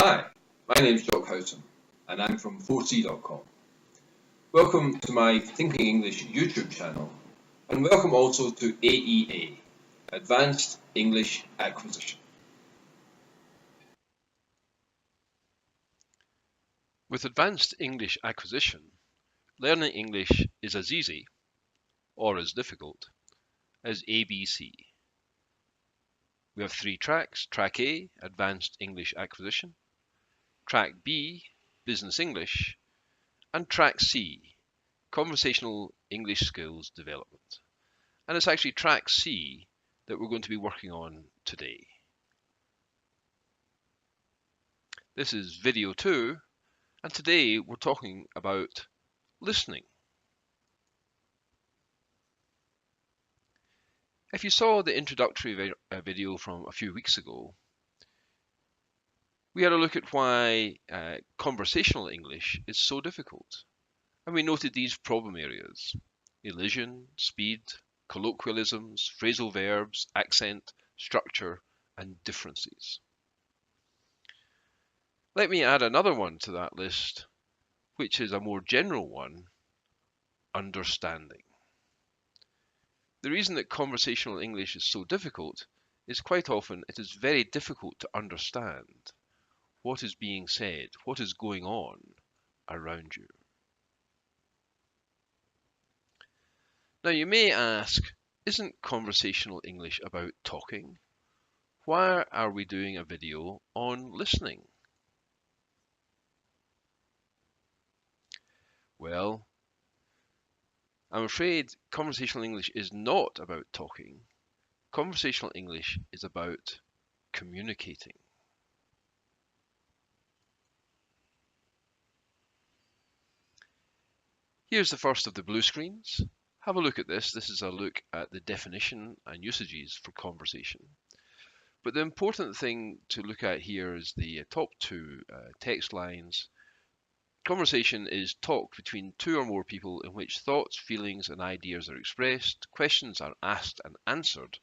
Hi, my name is Jock Houghton and I'm from 4c.com. Welcome to my Thinking English YouTube channel and welcome also to AEA, Advanced English Acquisition. With Advanced English Acquisition, learning English is as easy, or as difficult, as ABC. We have 3 tracks: Track A, Advanced English Acquisition, Track B, Business English, and Track C, Conversational English Skills Development. And it's actually Track C that we're going to be working on today. This is video 2, and today we're talking about listening. If you saw the introductory video from a few weeks ago, we had a look at why conversational English is so difficult. And we noted these problem areas: elision, speed, colloquialisms, phrasal verbs, accent, structure, and differences. Let me add another one to that list, which is a more general one: understanding. The reason that conversational English is so difficult is quite often it is very difficult to understand what is being said, what is going on around you. Now you may ask, isn't conversational English about talking? Why are we doing a video on listening? Well, I'm afraid conversational English is not about talking. Conversational English is about communicating. Here's the first of the blue screens. Have a look at this. This is a look at the definition and usages for conversation. But the important thing to look at here is the top 2 text lines. Conversation is talk between 2 or more people in which thoughts, feelings, and ideas are expressed, questions are asked and answered,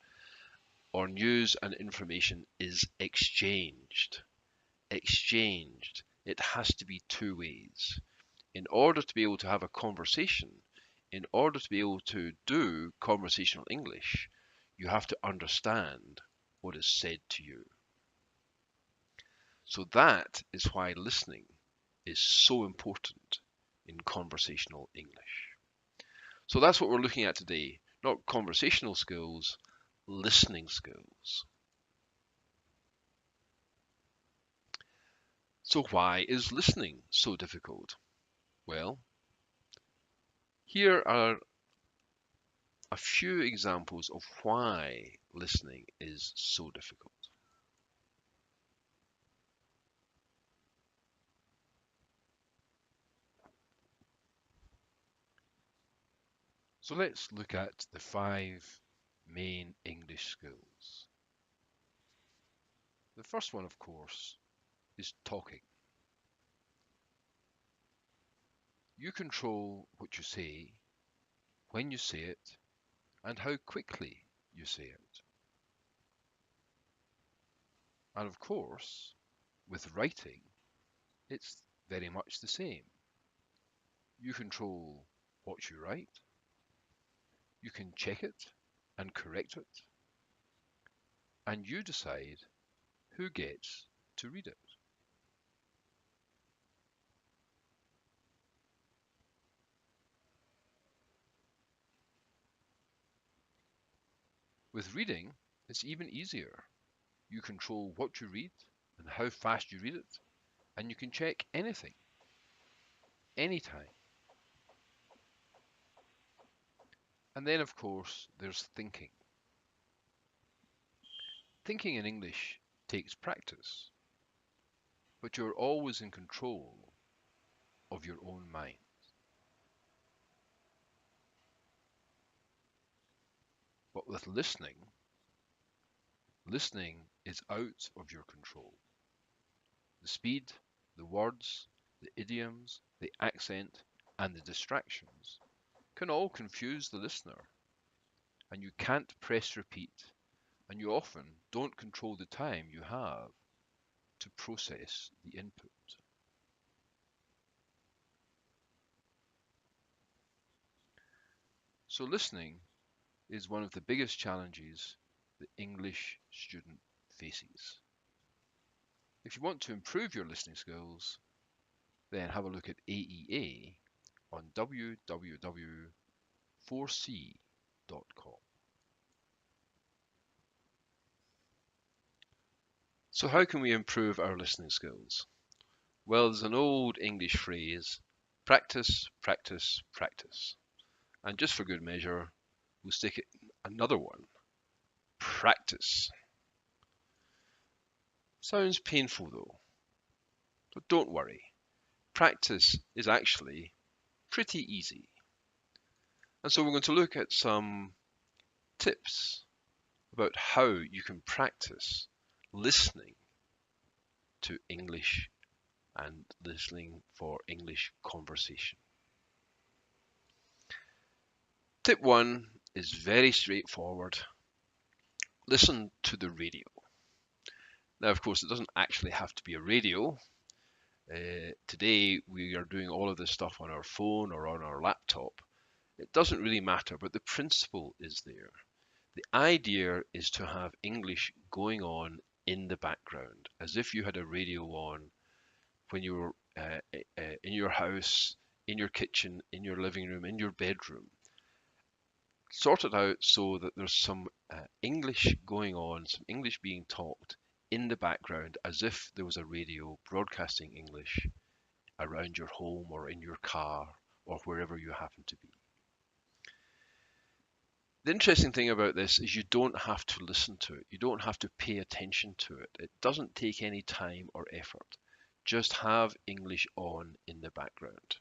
or news and information is exchanged. Exchanged. It has to be 2 ways. In order to be able to have a conversation, in order to be able to do conversational English, you have to understand what is said to you. So that is why listening is so important in conversational English. So that's what we're looking at today, not conversational skills, listening skills. So why is listening so difficult? Well, here are a few examples of why listening is so difficult. So let's look at the 5 main English skills. The first one, of course, is talking. You control what you say, when you say it, and how quickly you say it. And of course, with writing, it's very much the same. You control what you write, you can check it and correct it, and you decide who gets to read it. With reading, it's even easier. You control what you read and how fast you read it, and you can check anything, anytime. And then, of course, there's thinking. Thinking in English takes practice, but you're always in control of your own mind. But with listening, listening is out of your control. The speed, the words, the idioms, the accent, and the distractions can all confuse the listener, and you can't press repeat, and you often don't control the time you have to process the input. So listening is one of the biggest challenges the English student faces. If you want to improve your listening skills, then have a look at AEA on www.4c.com. So how can we improve our listening skills? Well, there's an old English phrase, practice, practice, practice. And just for good measure, we'll stick it another one, practice. Sounds painful though, but don't worry. Practice is actually pretty easy. And so we're going to look at some tips about how you can practice listening to English and listening for English conversation. Tip 1 is very straightforward. Listen to the radio. Now, of course, it doesn't actually have to be a radio. Today, we are doing all of this stuff on our phone or on our laptop. It doesn't really matter, but the principle is there. The idea is to have English going on in the background, as if you had a radio on when you were in your house, in your kitchen, in your living room, in your bedroom. Sort it out so that there's some English going on, some English being talked in the background, as if there was a radio broadcasting English around your home or in your car or wherever you happen to be. The interesting thing about this is you don't have to listen to it. You don't have to pay attention to it. It doesn't take any time or effort. Just have English on in the background.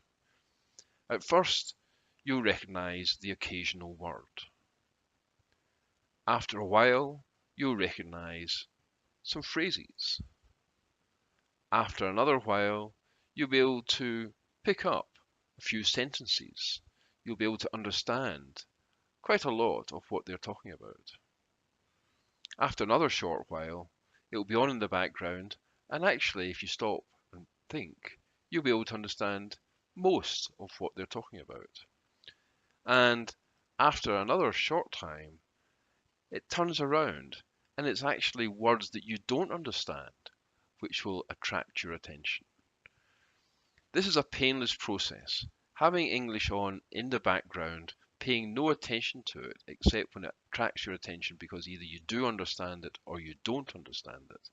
At first, you'll recognize the occasional word. After a while, you'll recognize some phrases. After another while, you'll be able to pick up a few sentences. You'll be able to understand quite a lot of what they're talking about. After another short while, it'll be on in the background, and actually, if you stop and think, you'll be able to understand most of what they're talking about. And after another short time, it turns around, and it's actually words that you don't understand which will attract your attention. This is a painless process. Having English on in the background, paying no attention to it except when it attracts your attention because either you do understand it or you don't understand it.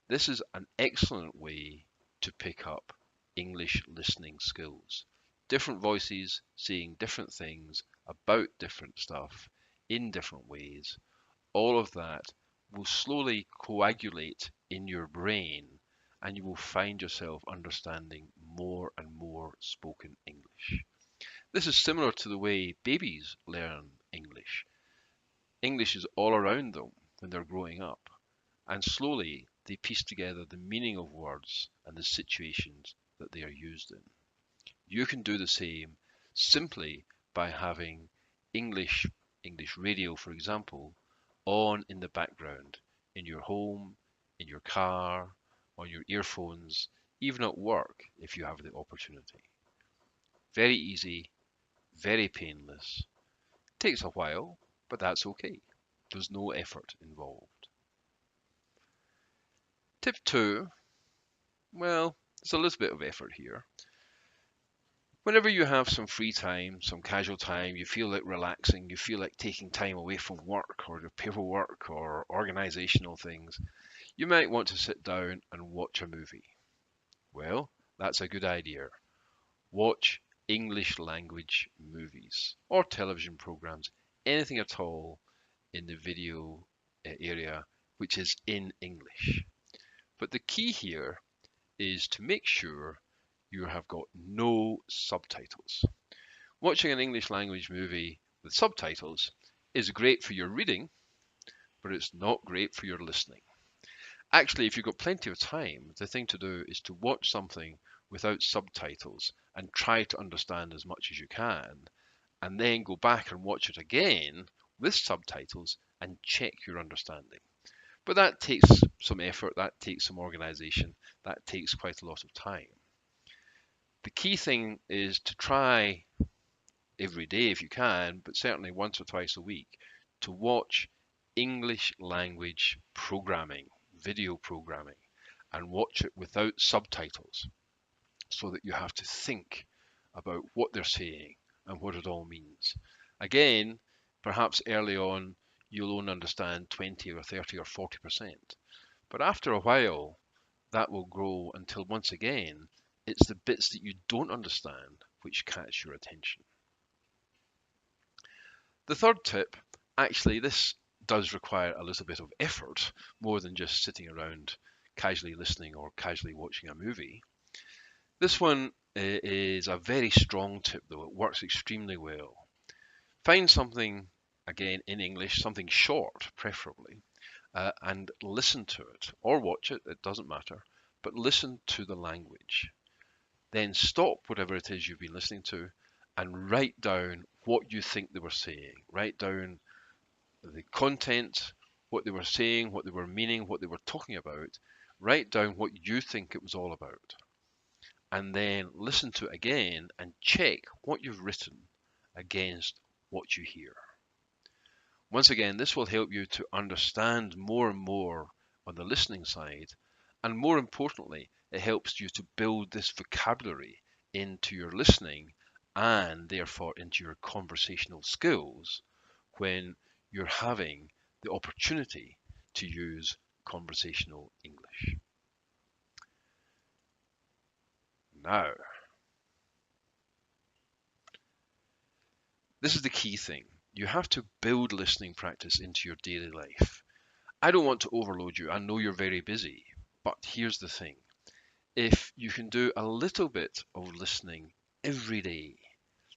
This is an excellent way to pick up English listening skills. Different voices saying different things about different stuff in different ways. All of that will slowly coagulate in your brain and you will find yourself understanding more and more spoken English. This is similar to the way babies learn English. English is all around them when they're growing up, and slowly they piece together the meaning of words and the situations that they are used in. You can do the same simply by having English radio, for example, on in the background, in your home, in your car, on your earphones, even at work if you have the opportunity. Very easy, very painless. Takes a while, but that's okay. There's no effort involved. Tip 2, well, there's a little bit of effort here. Whenever you have some free time, some casual time, you feel like relaxing, you feel like taking time away from work or your paperwork or organizational things, you might want to sit down and watch a movie. Well, that's a good idea. Watch English language movies or television programs, anything at all in the video area which is in English. But the key here is to make sure you have got no subtitles. Watching an English language movie with subtitles is great for your reading, but it's not great for your listening. Actually, if you've got plenty of time, the thing to do is to watch something without subtitles and try to understand as much as you can, and then go back and watch it again with subtitles and check your understanding. But that takes some effort, that takes some organization, that takes quite a lot of time. The key thing is to try every day if you can, but certainly once or twice a week, to watch English language programming, video programming, and watch it without subtitles so that you have to think about what they're saying and what it all means. Again, perhaps early on you'll only understand 20 or 30 or 40%, but after a while that will grow until once again it's the bits that you don't understand which catch your attention. The third tip, actually this does require a little bit of effort, more than just sitting around casually listening or casually watching a movie. This one is a very strong tip though, it works extremely well. Find something, again in English, something short preferably, and listen to it, or watch it, it doesn't matter, but listen to the language. Then stop whatever it is you've been listening to and write down what you think they were saying. Write down the content, what they were saying, what they were meaning, what they were talking about. Write down what you think it was all about. And then listen to it again and check what you've written against what you hear. Once again, this will help you to understand more and more on the listening side, and more importantly, it helps you to build this vocabulary into your listening and therefore into your conversational skills when you're having the opportunity to use conversational English. Now, this is the key thing. You have to build listening practice into your daily life. I don't want to overload you. I know you're very busy, but here's the thing. If you can do a little bit of listening every day,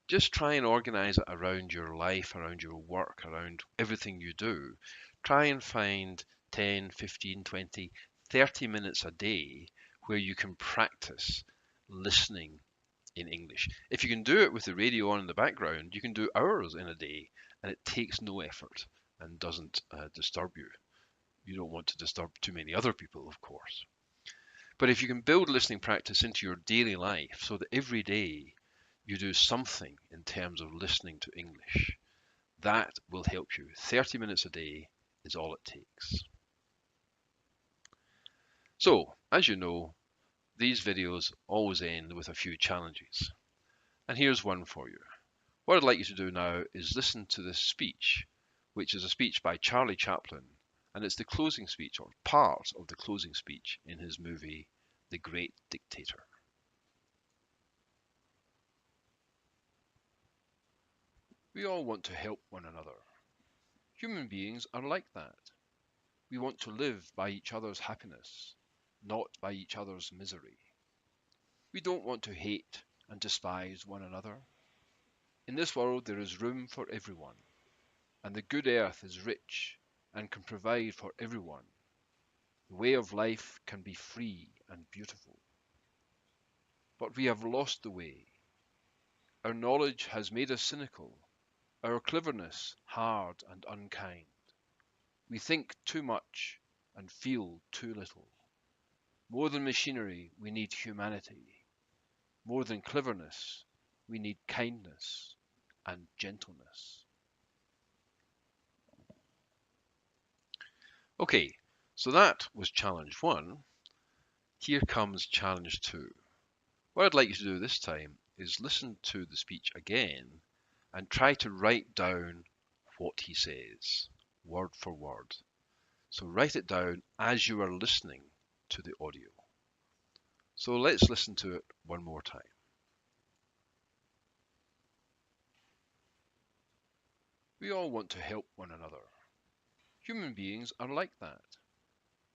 just try and organize it around your life, around your work, around everything you do. Try and find 10, 15, 20, 30 minutes a day where you can practice listening in English. If you can do it with the radio on in the background, you can do hours in a day and it takes no effort and doesn't disturb you. You don't want to disturb too many other people, of course. But if you can build listening practice into your daily life so that every day you do something in terms of listening to English, that will help you. 30 minutes a day is all it takes. So, as you know, these videos always end with a few challenges. And here's one for you. What I'd like you to do now is listen to this speech, which is a speech by Charlie Chaplin, and it's the closing speech, or part of the closing speech in his movie, The Great Dictator. We all want to help one another. Human beings are like that. We want to live by each other's happiness, not by each other's misery. We don't want to hate and despise one another. In this world there is room for everyone, and the good earth is rich and can provide for everyone. The way of life can be free and beautiful. But we have lost the way. Our knowledge has made us cynical, our cleverness hard and unkind. We think too much and feel too little. More than machinery, we need humanity. More than cleverness, we need kindness and gentleness. Okay, so that was challenge 1. Here comes challenge 2. What I'd like you to do this time is listen to the speech again and try to write down what he says, word for word. So write it down as you are listening to the audio. So let's listen to it one more time. We all want to help one another. Human beings are like that.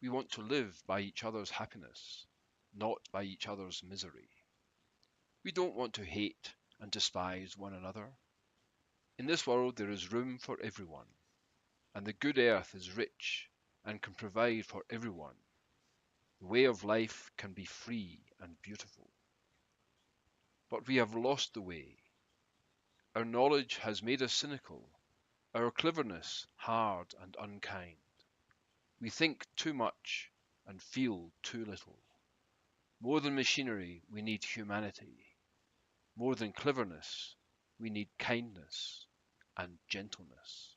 We want to live by each other's happiness, not by each other's misery. We don't want to hate and despise one another. In this world there is room for everyone, and the good earth is rich and can provide for everyone. The way of life can be free and beautiful. But we have lost the way. Our knowledge has made us cynical, our cleverness hard and unkind. We think too much and feel too little. More than machinery, we need humanity. More than cleverness, we need kindness and gentleness.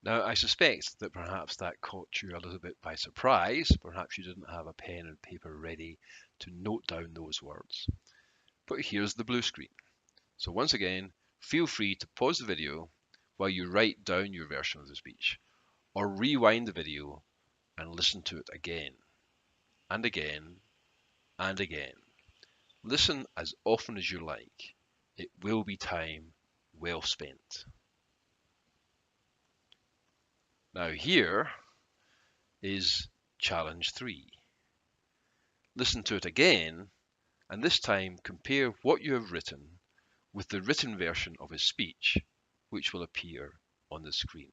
Now, I suspect that perhaps that caught you a little bit by surprise. Perhaps you didn't have a pen and paper ready to note down those words. But here's the blue screen. So once again, feel free to pause the video while you write down your version of the speech, or rewind the video and listen to it again, and again, and again. Listen as often as you like. It will be time well spent. Now here is challenge 3. Listen to it again, and this time compare what you have written with the written version of his speech, which will appear on the screen.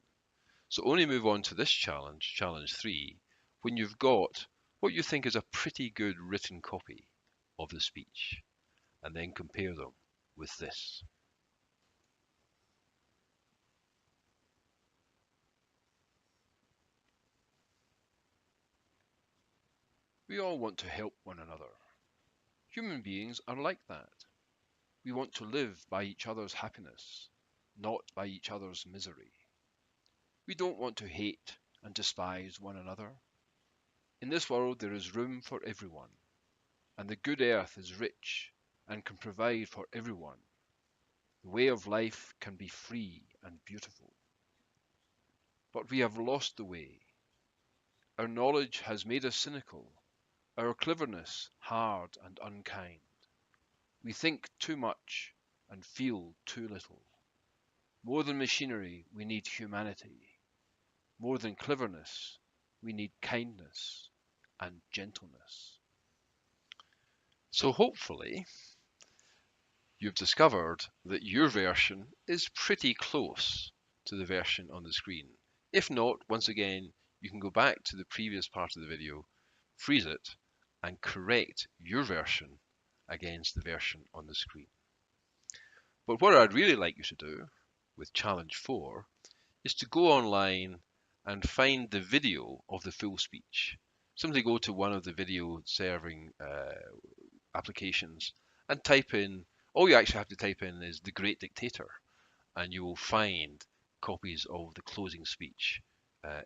So only move on to this challenge, challenge 3, when you've got what you think is a pretty good written copy of the speech, and then compare them with this. We all want to help one another. Human beings are like that. We want to live by each other's happiness, not by each other's misery. We don't want to hate and despise one another. In this world there is room for everyone, and the good earth is rich and can provide for everyone. The way of life can be free and beautiful. But we have lost the way. Our knowledge has made us cynical, our cleverness hard and unkind. We think too much and feel too little. More than machinery, we need humanity. More than cleverness, we need kindness and gentleness. So hopefully, you've discovered that your version is pretty close to the version on the screen. If not, once again, you can go back to the previous part of the video, freeze it, and correct your version against the version on the screen. But what I'd really like you to do with challenge 4 is to go online and find the video of the full speech. Simply go to one of the video serving applications and type in, all you actually have to type in is The Great Dictator, and you will find copies of the closing speech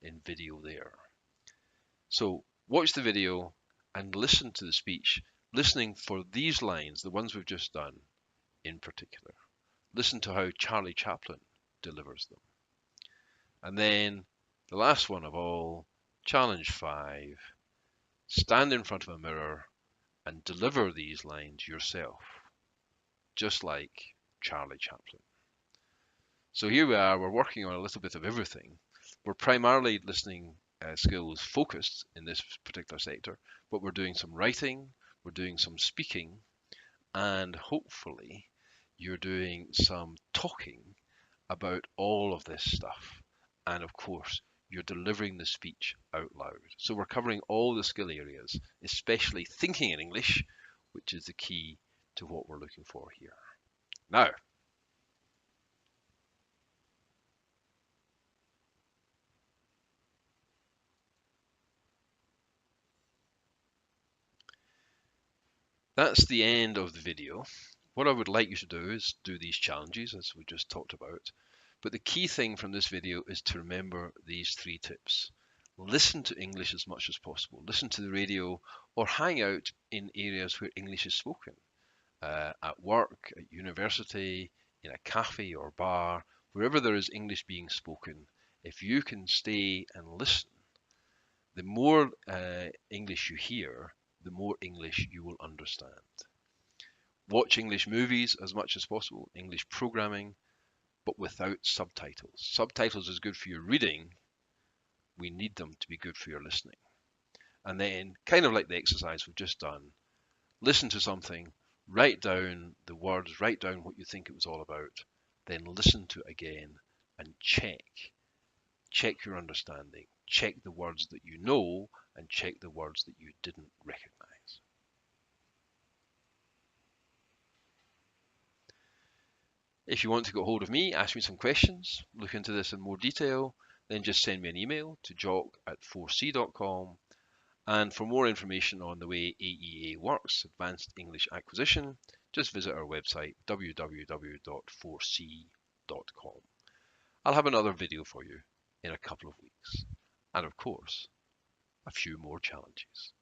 in video there. So watch the video and listen to the speech, listening for these lines, the ones we've just done in particular. Listen to how Charlie Chaplin delivers them. And then the last one of all, challenge 5, stand in front of a mirror and deliver these lines yourself, just like Charlie Chaplin. So here we are, we're working on a little bit of everything. We're primarily listening skills focused in this particular sector, but we're doing some writing, we're doing some speaking, and hopefully you're doing some talking about all of this stuff. And of course, you're delivering the speech out loud. So we're covering all the skill areas, especially thinking in English, which is the key to what we're looking for here. Now, that's the end of the video. What I would like you to do is do these challenges as we just talked about. But the key thing from this video is to remember these 3 tips. Listen to English as much as possible. Listen to the radio or hang out in areas where English is spoken. At work, at university, in a cafe or bar, wherever there is English being spoken, if you can stay and listen, the more English you hear, the more English you will understand. Watch English movies as much as possible, English programming, but without subtitles. Subtitles is good for your reading. We need them to be good for your listening. And then, kind of like the exercise we've just done, listen to something, write down the words, write down what you think it was all about, then listen to it again and check. Check your understanding. Check the words that you know and check the words that you didn't recognize. If you want to get hold of me, ask me some questions, look into this in more detail, then just send me an email to jock@4c.com. And for more information on the way AEA works, Advanced English Acquisition, just visit our website www.4c.com. I'll have another video for you in a couple of weeks. And of course, a few more challenges.